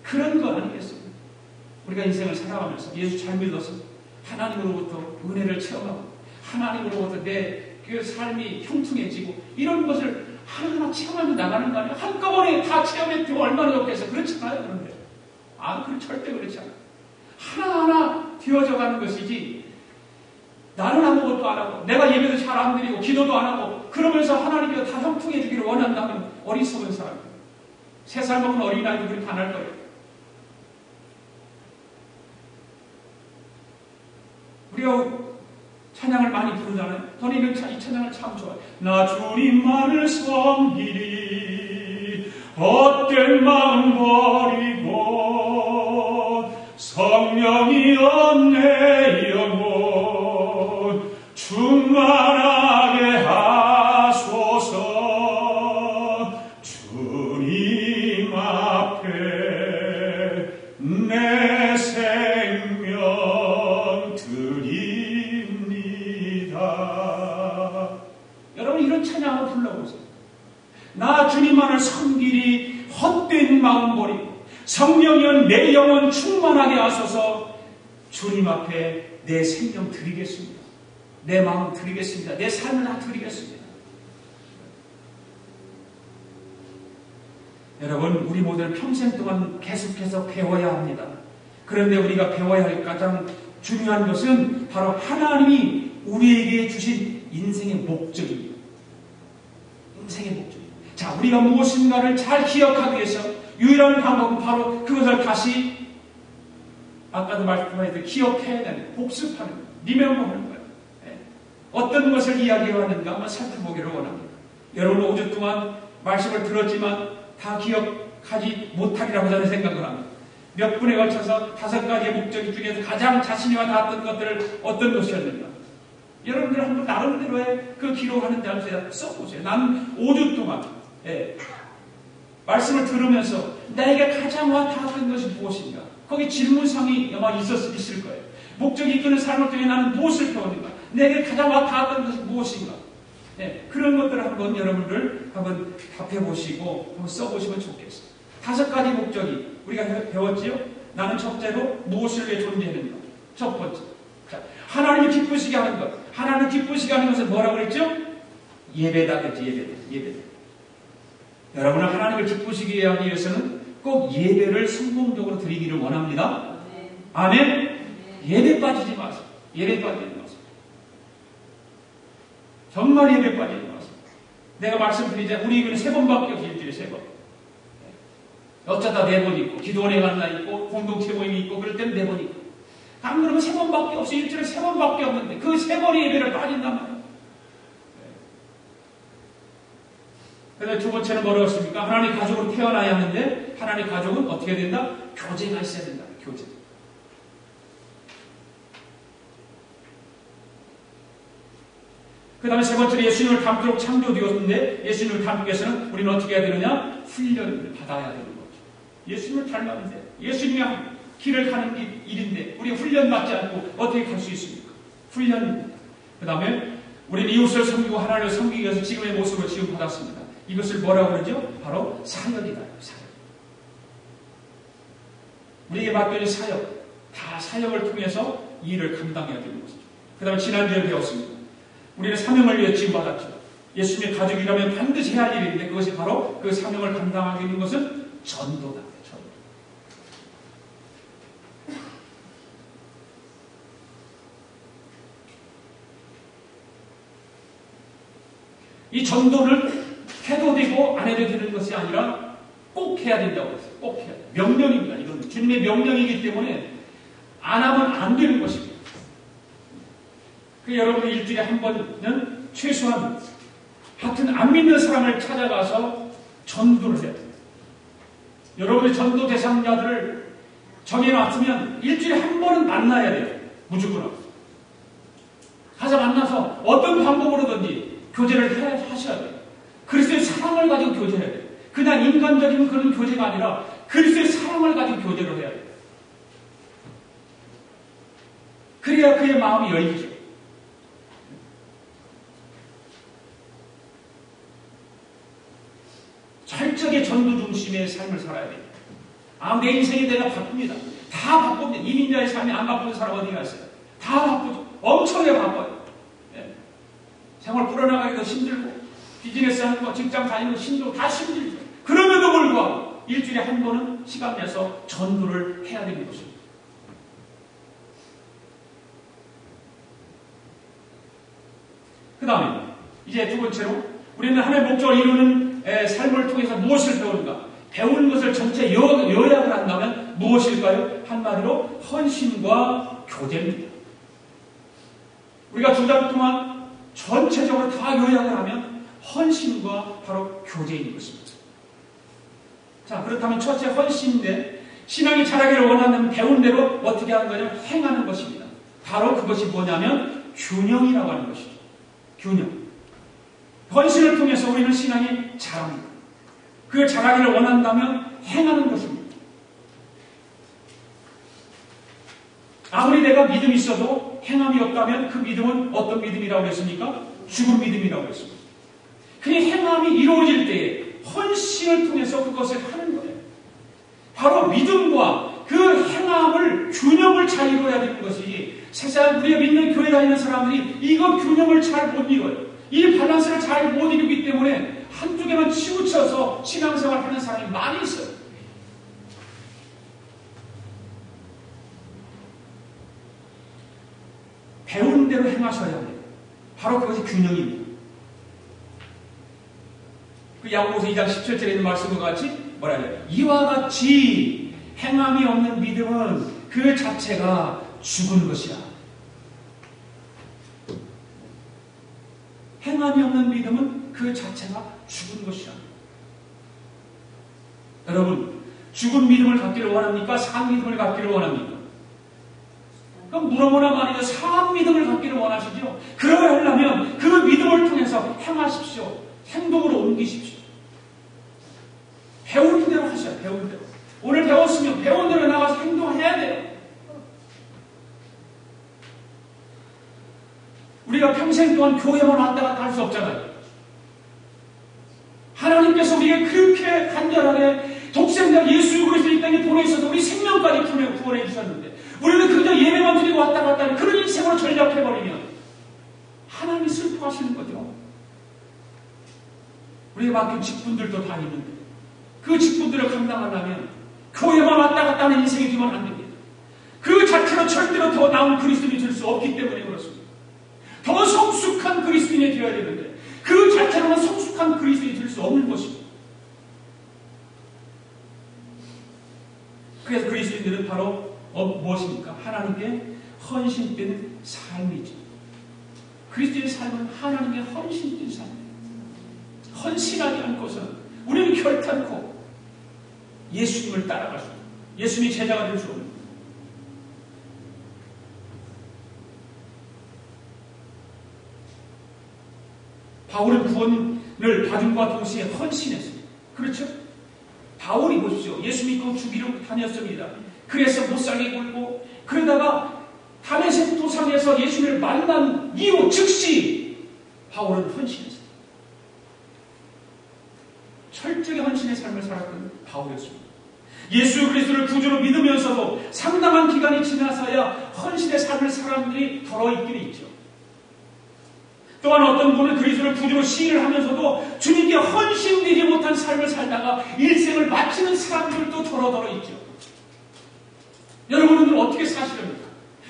그런 거 아니겠습니까? 우리가 인생을 살아가면서 예수 잘 믿어서 하나님으로부터 은혜를 체험하고 하나님으로부터 내 그 삶이 형통해지고 이런 것을 하나하나 체험하며 나가는 거 아니에요? 한꺼번에 다 체험했으면 얼마나 좋겠어. 그렇지 않아요, 그런데. 절대 그렇지 않아요. 하나하나 되어져 가는 것이지, 나는 아무것도 안 하고, 내가 예배도 잘 안 드리고, 기도도 안 하고, 그러면서 하나님이 다 형통해지기를 원한다면 어리석은 사람이에요. 3살 먹은 어린아이도 그렇게 안 할 거예요. 우리가 찬양을 많이 부르잖아요. 저는 이 찬양을 참 좋아해요. 나 주님만을 섬기리 헛된 마음 버리고 성령이 없네 영혼 충만하게 하소서. 주님 앞에 내 생명 드립니다. 여러분, 이런 찬양을 불러보세요. 나 주님만을 섬기리 헛된 마음 버리고 성령이여 내 영혼 충만하게 하소서. 주님 앞에 내 생명 드리겠습니다. 내 마음 드리겠습니다. 내 삶을 다 드리겠습니다. 여러분, 우리 모두는 평생 동안 계속해서 배워야 합니다. 그런데 우리가 배워야 할 가장 중요한 것은 바로 하나님이 우리에게 주신 인생의 목적입니다. 인생의 목적. 자, 우리가 무엇인가를 잘 기억하기 위해서 유일한 방법은 바로 그것을 다시, 아까도 말씀하셨듯이 기억해야 되는, 복습하는 거예요. 리멤버하는 거예요. 어떤 것을 이야기하는가 한번 살펴보기를 원합니다. 여러분, 5주 동안 말씀을 들었지만 다 기억하지 못하리라고 저는 생각을 합니다. 몇 분에 걸쳐서 5가지의 목적 중에서 가장 자신이 와닿았던 것들을 어떤 것이었는가? 여러분들 한번 나름대로의 그 기록하는 데 한번 써보세요. 나는 5주 동안 말씀을 들으면서 나에게 가장 와닿았던 것이 무엇인가? 거기 질문상이 아마 있을 거예요. 목적이 이끄는 삶을 통해 나는 무엇을 배웠는가? 내게 가장 와닿았던 것이 무엇인가? 그런 것들을 한번 여러분들 한번 답해보시고 한번 써보시면 좋겠어요. 5가지 목적이 우리가 배웠지요? 나는 첫째로 무엇을 위해 존재하는가? 첫 번째. 자, 하나님을 기쁘시게 하는 것. 하나님을 기쁘시게 하는 것은 뭐라고 그랬죠? 예배다 그랬지, 예배다. 여러분은 하나님을 기쁘시게 하기 위해서는 꼭 예배를 성공적으로 드리기를 원합니다. 아멘? 예배 빠지지 마세요. 예배 빠지지 마세요. 정말 예배 빠지지 마세요. 내가 말씀드리자, 우리 교회는 3번밖에 없어요. 일주일에 3번. 어쩌다 4번 있고, 기도원에 만나 있고, 공동체 모임이 있고, 그럴 때는 4번 있고. 안 그러면 3번밖에 없어요. 일주일에 3번밖에 없는데, 그 3번의 예배를 빠진단 말이에요. 그다음에 2번째는 뭐라고 했습니까? 하나님의 가족으로 태어나야 하는데, 하나님의 가족은 어떻게 된다? 교제가 있어야 된다. 교제. 그 다음에 3번째로 예수님을 닮도록 창조되었는데, 예수님을 닮기 위해서는 우리는 어떻게 해야 되느냐? 훈련을 받아야 되는 거죠. 예수님을 닮았는데, 예수님이 길을 가는 일인데, 우리가 훈련받지 않고 어떻게 갈 수 있습니까? 훈련입니다. 그 다음에 우리는 이웃을 섬기고 하나님을 섬기기 위해서 지금의 모습을 지금 받았습니다. 이것을 뭐라고 그러죠? 바로 사역이다. 사역. 우리에게 맡겨진 사역, 다 사역을 통해서 이 일을 감당해야 되는 것이죠. 그 다음에 지난주에 배웠습니다. 우리는 사명을 위해 지음받았죠. 예수님의 가족이라면 반드시 해야 할 일인데, 그것이 바로 그 사명을 감당하게 되는 것은 전도다. 전도. 이 전도를 해도 되고 안 해도 되는 것이 아니라 꼭 해야 된다고 했어요. 꼭 해야 돼요. 명령입니다. 이건 주님의 명령이기 때문에 안 하면 안 되는 것입니다. 그 여러분이 일주일에 한 번은 최소한 하여튼 안 믿는 사람을 찾아가서 전도를 해야 됩니다. 여러분의 전도 대상자들을 정해놨으면 일주일에 한 번은 만나야 돼요. 무조건. 가서 만나서 어떤 방법으로든지 교제를 하셔야 돼요. 그리스도의 사랑을 가지고 교제해야 돼요. 그냥 인간적인 그런 교제가 아니라 그리스도의 사랑을 가지고 교제를 해야 돼요. 그래야 그의 마음이 열리죠. 철저하게 전도 중심의 삶을 살아야 됩니다. 내 인생이 내가 바쁩니다. 다 바쁩니다. 이민자의 삶이 안 바쁜 사람 어디 갔어요? 다 바쁘죠. 엄청나게 바빠요. 예. 생활 풀어나가기도 힘들고, 비즈니스 하는 거, 직장 다니는 거 힘들고, 다 힘들죠. 그럼에도 불구하고 일주일에 한 번은 시간 내서 전도를 해야 되는 것입니다. 그 다음에 이제 두 번째로 우리는 하나님의 목적을 이루는 삶을 통해서 무엇을 배우는가? 배운 것을 전체 요약을 한다면 무엇일까요? 한마디로 헌신과 교제입니다. 우리가 2달 동안 전체적으로 다 요약을 하면 헌신과 바로 교제인 것입니다. 자, 그렇다면 첫째 헌신인데 신앙이 자라기를 원하는 배운 대로 어떻게 하는 거냐면 행하는 것입니다. 바로 그것이 뭐냐면 균형이라고 하는 것이죠. 균형. 헌신을 통해서 우리는 신앙이 자랍니다. 그 자라기를 원한다면 행하는 것입니다. 아무리 내가 믿음이 있어도 행함이 없다면 그 믿음은 어떤 믿음이라고 했습니까? 죽은 믿음이라고 했습니다. 그 행함이 이루어질 때에 헌신을 통해서 그것을 하는 거예요. 바로 믿음과 그 행함을 균형을 잘 이루어야 되는 것이지 세상 우리가 믿는 교회 다니는 사람들이 이거 균형을 잘 못 이뤄요. 이 밸런스를 잘 못 이루기 때문에 한쪽에만 치우쳐서 신앙생활 하는 사람이 많이 있어요. 배운 대로 행하셔야 합니다. 바로 그것이 균형입니다. 그 야고보서 2장 17절에 있는 말씀과 같이 뭐라 해요? 이와 같이 행함이 없는 믿음은 그 자체가 죽은 것이야. 행함이 없는 믿음은 그 자체가 죽은 것이야. 여러분, 죽은 믿음을 갖기를 원합니까? 산 믿음을 갖기를 원합니까? 그럼 물어보나 말이죠. 산 믿음을 갖기를 원하시죠? 그러려 하려면 그 믿음을 통해서 행하십시오. 행동으로 옮기십시오. 배운 대로 하셔야 돼요. 배운 대로. 오늘 배웠으면 배운 대로 나가서 행동해야 돼요. 우리가 평생 동안 교회만 왔다 갔다 할 수 없잖아요. 하나님께서 우리에게 그렇게 간절하게 독생자 예수 그리스도 이 땅에 보내셔서 우리 생명까지 구원해 주셨는데 우리는 그저 예배만 드리고 왔다 갔다 하는 그런 인생으로 전락해버리면 하나님이 슬퍼하시는 거죠. 우리가 맡긴 직분들도 다 있는데 그 직분들을 감당하려면 교회만 왔다 갔다 하는 인생이 되면 안 됩니다. 그 자체로 절대로 더 나은 그리스도인이 될 수 없기 때문에 그렇습니다. 더 성숙한 그리스도인이 되어야 되는데 그 자체로는 성숙한 그리스도인이 될 수 없는 것입니다. 그래서 그리스도인들은 바로 무엇입니까? 하나님께 헌신된 삶이죠. 그리스도의 삶은 하나님께 헌신된 삶이에요. 헌신하지 않고서는 우리는 결단코 예수님을 따라갈 수 없어요. 예수님이 제자가 될 수 없는 거예요. 바울은 구원을 받음과 동시에 헌신했습니다. 그렇죠? 바울이 보십시오. 예수 믿고 죽이러 다녔습니다. 그래서 못살게 굴고 그러다가 다메섹 도상에서 예수님을 만난 이후 즉시 바울은 헌신했습니다. 철저히 헌신의 삶을 살았던 바울이었습니다. 예수 그리스도를 구주로 믿으면서도 상당한 기간이 지나서야 헌신의 삶을 사람들이 덜어 있기는 있죠. 또한 어떤 분은 그리스도를 구주로 시인을 하면서도 주님께 헌신되지 못한 삶을 살다가 일생을 마치는 사람들도 더러더러 있죠. 여러분들은 어떻게 사시렵니까?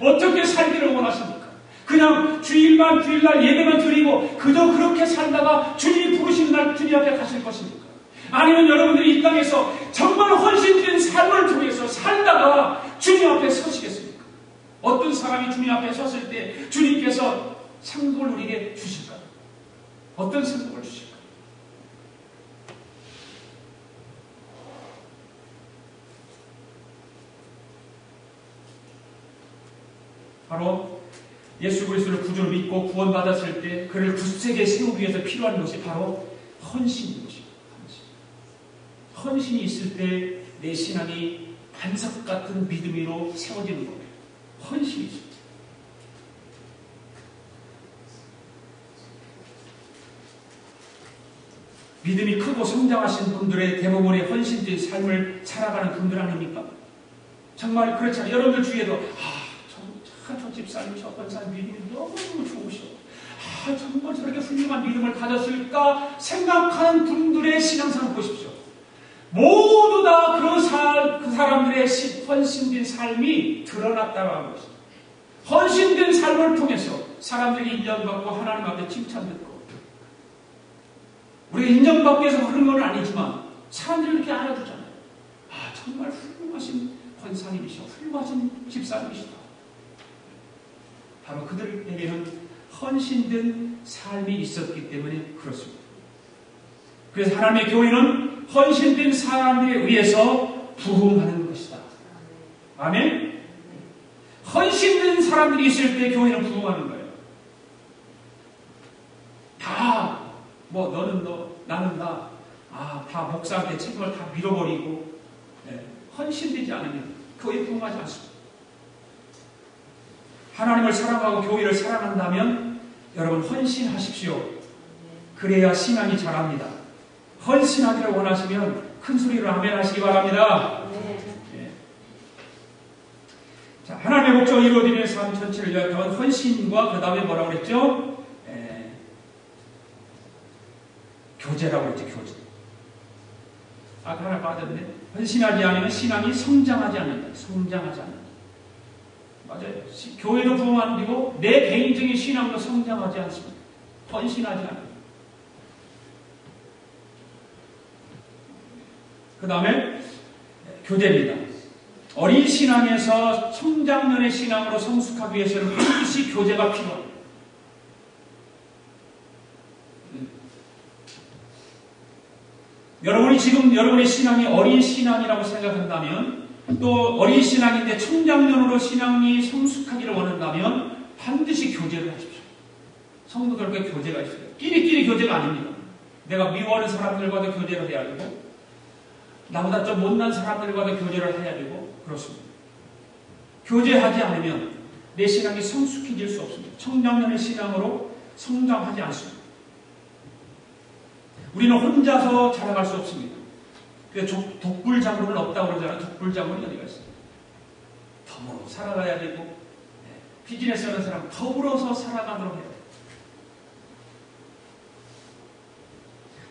어떻게 살기를 원하십니까? 그냥 주일날 예배만 드리고 그저 그렇게 살다가 주님이 부르시는 날 주님 앞에 가실 것입니까? 아니면 여러분들이 이 땅에서 정말 헌신된 삶을 통해서 살다가 주님 앞에 서시겠습니까? 어떤 사람이 주님 앞에 섰을 때 주님께서 상복을 우리에게 주실까요? 어떤 상복을 주실까요? 바로 예수 그리스도를 구주로 믿고 구원받았을 때 그를 굳세게 세우기 위해서 필요한 것이 바로 헌신인 것입니다. 헌신이 있을 때 내 신앙이 반석 같은 믿음 위로 세워지는 겁니다. 헌신이 있습니다. 믿음이 크고 성장하신 분들의 대부분의 헌신된 삶을 살아가는 분들 아닙니까? 정말 그렇잖아요. 여러분들 주위에도 저 집사님, 저 권사님 믿음이 너무너무 좋으셔. 정말 저렇게 훌륭한 믿음을 가졌을까 생각하는 분들의 신앙생활을 보십시오. 모두 다 그 사람들의 헌신된 삶이 드러났다고 하는 것입니다. 헌신된 삶을 통해서 사람들이 인정받고 하나님 앞에 칭찬받고, 우리가 인정받기 위해서 그런 건 아니지만 사람들이 이렇게 알아주잖아요. 정말 훌륭하신 권사님이시오, 훌륭하신 집사님이시다. 바로 그들에게는 헌신된 삶이 있었기 때문에 그렇습니다. 그래서 하나님의 교회는 헌신된 사람들에 의해서 부흥하는 것이다. 아멘? 헌신된 사람들이 있을 때 교회는 부흥하는 거예요. 너는 너, 나는 나, 다 목사한테 책임을 다 밀어버리고, 헌신되지 않으면 교회 부흥하지 않습니다. 하나님을 사랑하고 교회를 사랑한다면 여러분 헌신하십시오. 그래야 신앙이 자랍니다. 헌신하기를 원하시면 큰 소리로 아멘 하시기 바랍니다. 자, 하나님의 목적을 이루어드리는 삶 전체를 요약하면 헌신과 그 다음에 뭐라고 그랬죠? 교제라고 했죠. 교제. 하나 빠졌네. 헌신하지 않으면 신앙이 성장하지 않는다. 성장하지 않는다. 맞아요. 교회도 부흥 안 되고 내 개인적인 신앙도 성장하지 않습니다. 헌신하지 않아요. 그 다음에 교제입니다. 어린 신앙에서 청장년의 신앙으로 성숙하기 위해서는 반드시 교제가 필요합니다. 여러분이 지금 여러분의 신앙이 어린 신앙이라고 생각한다면, 또 어린 신앙인데 청장년으로 신앙이 성숙하기를 원한다면 반드시 교제를 하십시오. 성도들과 교제가 있어요. 끼리끼리 교제가 아닙니다. 내가 미워하는 사람들과도 교제를 해야 되고, 나보다 좀 못난 사람들과도 교제를 해야 되고, 그렇습니다. 교제하지 않으면 내 신앙이 성숙해질 수 없습니다. 청장년의 신앙으로 성장하지 않습니다. 우리는 혼자서 자라갈 수 없습니다. 독불장군은 없다고 그러잖아요. 독불장군이 어디가 있어요? 더불어 살아가야 되고, 비즈니스 하는 사람 더불어서 살아가도록 해야 돼요.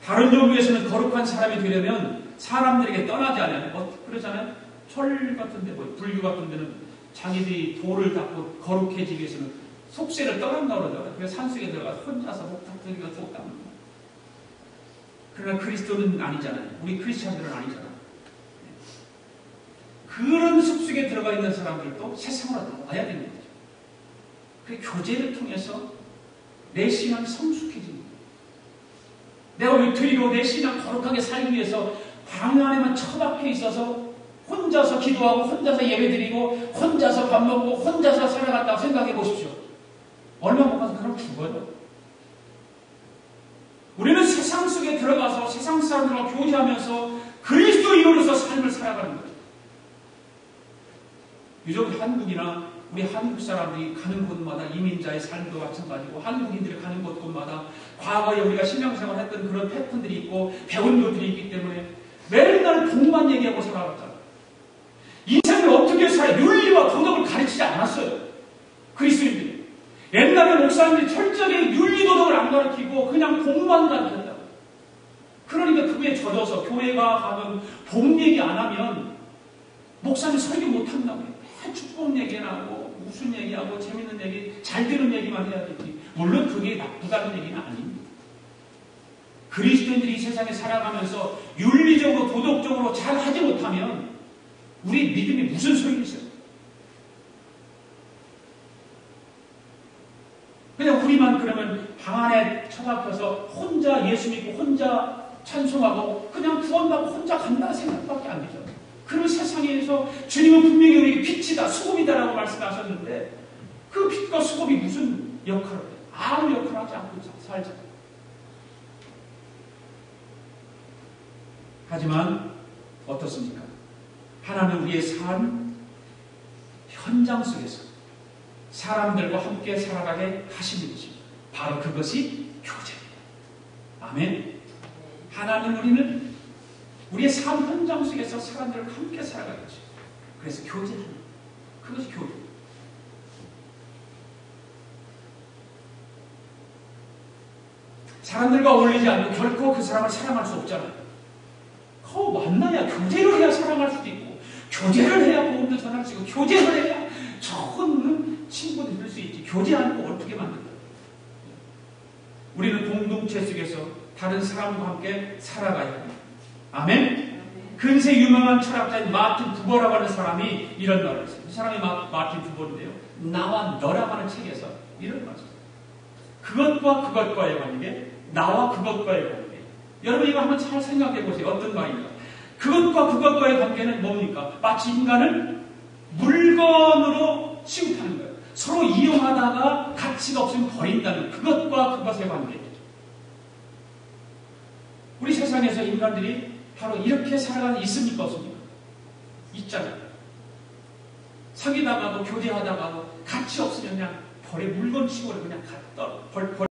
다른 종교에서는 거룩한 사람이 되려면 사람들에게 떠나지 않아요. 그러잖아요. 철 같은 데, 불교 같은 데는 자기들이 돌을 닦고 거룩해지기 위해서는 속세를 떠난다고 그러잖아요. 그래서 산속에 들어가서 혼자서 목탁들이가 쭉 닦는 거예요. 그러나 그리스도는 아니잖아요. 우리 크리스찬들은 아니잖아요. 그런 숲속에 들어가 있는 사람들도 세상으로 나와야 되는 거죠. 그 교제를 통해서 내 신앙이 성숙해집니다. 내가 위태리로 내 신앙 거룩하게 살기 위해서 방 안에만 처박혀 있어서 혼자서 기도하고 혼자서 예배드리고 혼자서 밥 먹고 혼자서 살아간다고 생각해 보십시오. 얼마 못 가서 그럼 죽어요. 우리는 세상 속에 들어가서 세상 사람들과 교제하면서 그리스도인으로서 삶을 살아가는 거예요. 요즘 한국이나 우리 한국 사람들이 가는 곳마다 이민자의 삶도 마찬가지고 한국인들이 가는 곳마다 과거에 우리가 신앙생활 했던 그런 패턴들이 있고 배운 것들이 있기 때문에 맨날 복만 얘기하고 살아갔잖아요. 인생을 어떻게 살아야 윤리와 도덕을 가르치지 않았어요. 그리스도인들이. 옛날에 목사님들이 철저하게 윤리도덕을 안 가르치고 그냥 복만 가르쳤다. 그러니까 그게 젖어서 교회가 가면 복 얘기 안 하면 목사님 설교 못 한다고요. 축복 얘기나 하고 무슨 얘기하고 재밌는 얘기, 잘 되는 얘기만 해야 되지. 물론 그게 나쁘다는 얘기는 아닙니다. 그리스도인들이 이 세상에 살아가면서 윤리적으로 도덕적으로 잘 하지 못하면 우리 믿음이 무슨 소용이 있어요? 그냥 우리만 그러면 방 안에 처박혀서 혼자 예수 믿고 혼자 찬송하고 그냥 구원받고 혼자 간다는 생각밖에 안 되죠. 그런 세상에서 주님은 분명히 우리에게 빛이다, 수금이다라고 말씀하셨는데 그 빛과 수금이 무슨 역할을 해요? 아무 역할을 하지 않고 살잖아요. 하지만 어떻습니까? 하나님은 우리의 삶 현장 속에서 사람들과 함께 살아가게 하시는 것입니다. 바로 그것이 교제입니다. 아멘. 하나님 우리는 우리의 삶 현장 속에서 사람들과 함께 살아가야지. 그래서 교제하는 그것이 교회. 사람들과 어울리지 않고 결코 그 사람을 사랑할 수 없잖아요. 만나야 교제를 해야 사랑할 수도 있고 교제를 해야 보험도 전할 수 있고 교제를 해야 좋은 친구도 될 수 있지. 교제 않고 어떻게 만든다. 우리는 공동체 속에서 다른 사람과 함께 살아가야 합니다. 아멘? 근세 유명한 철학자인 마틴 부버라고 하는 사람이 이런 말을 했어요. 이 사람이 마틴 부버인데요. 나와 너라고 하는 책에서 이런 말을 했어요. 그것과 그것과의 관계, 나와 그것과의 관계. 여러분 이거 한번 잘 생각해 보세요. 어떤 말인가? 그것과 그것과의 관계는 뭡니까? 마치 인간을 물건으로 취급하는 거예요. 서로 이용하다가 가치가 없으면 버린다는 그것과 그것의 관계. 우리 세상에서 인간들이 바로 이렇게 살아가는 있습니까? 없습니까? 있잖아요. 사귀다가도 교제하다가도 가치 없으면 그냥 버려 물건 치고를 그냥 갖다 버려.